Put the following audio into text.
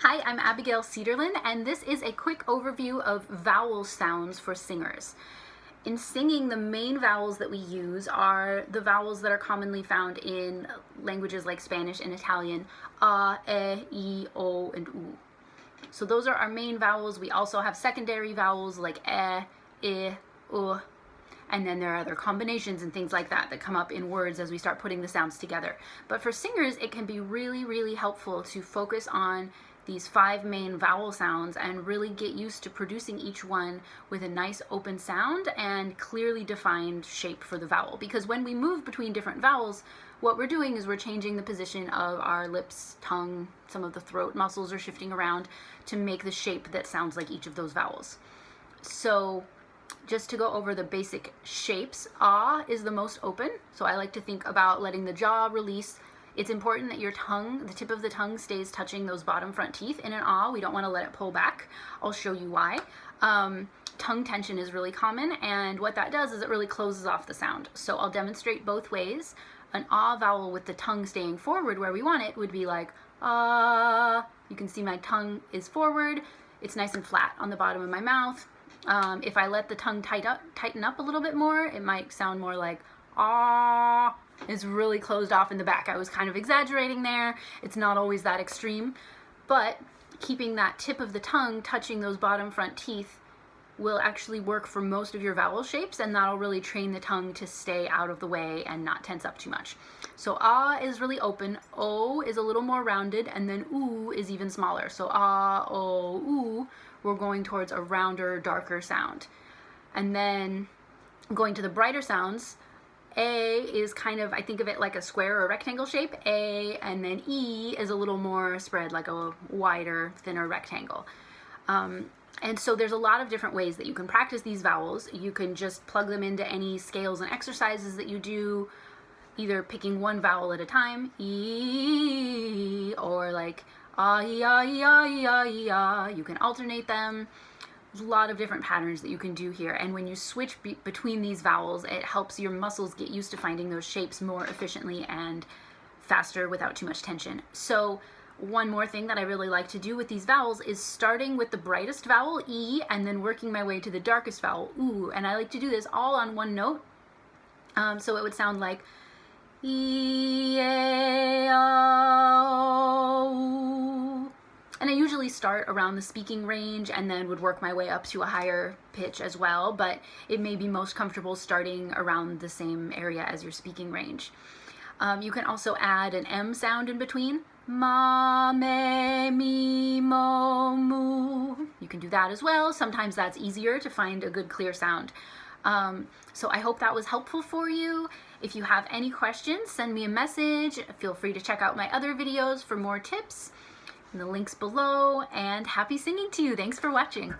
Hi, I'm Abigail Cedarland, and this is a quick overview of vowel sounds for singers. In singing, the main vowels that we use are the vowels that are commonly found in languages like Spanish and Italian, a, e, o, and u. So those are our main vowels. We also have secondary vowels like e, I, u, and then there are other combinations and things like that that come up in words as we start putting the sounds together. But for singers, it can be really helpful to focus on these 5 main vowel sounds and really get used to producing each one with a nice open sound and clearly defined shape for the vowel. Because when we move between different vowels, what we're doing is we're changing the position of our lips, tongue, some of the throat muscles are shifting around to make the shape that sounds like each of those vowels. So just to go over the basic shapes, ah is the most open. So I like to think about letting the jaw release. It's important that your tongue, the tip of the tongue, stays touching those bottom front teeth. In an ah, we don't want to let it pull back. I'll show you why. Tongue tension is really common, and what that does is it really closes off the sound. So I'll demonstrate both ways. An ah vowel with the tongue staying forward where we want it would be like ah. You can see my tongue is forward. It's nice and flat on the bottom of my mouth. If I let the tongue tighten up a little bit more, it might sound more like ah. It's really closed off in the back. I was kind of exaggerating there. It's not always that extreme, but keeping that tip of the tongue touching those bottom front teeth will actually work for most of your vowel shapes, and that'll really train the tongue to stay out of the way and not tense up too much. So ah is really open, o is a little more rounded, and then oo is even smaller. So ah, o, oo, we're going towards a rounder, darker sound. And then going to the brighter sounds, a is kind of, I think of it like a square or a rectangle shape, A, and then E is a little more spread, like a wider, thinner rectangle. And so there's a lot of different ways that you can practice these vowels. You can just plug them into any scales and exercises that you do, either picking one vowel at a time, E, or like ah, e, ah, e, ah, e, ah, e, ah. You can alternate them. There's a lot of different patterns that you can do here, and when you switch between these vowels, it helps your muscles get used to finding those shapes more efficiently and faster without too much tension. So one more thing that I really like to do with these vowels is starting with the brightest vowel, E, and then working my way to the darkest vowel, oo, and I like to do this all on one note. So it would sound like E, A, O, and I usually start around the speaking range and then would work my way up to a higher pitch as well, but it may be most comfortable starting around the same area as your speaking range. You can also add an M sound in between. Ma, me, mi, mo, mu. You can do that as well. Sometimes that's easier to find a good clear sound. So I hope that was helpful for you. If you have any questions, send me a message. Feel free to check out my other videos for more tips. The links below, and happy singing to you. Thanks for watching.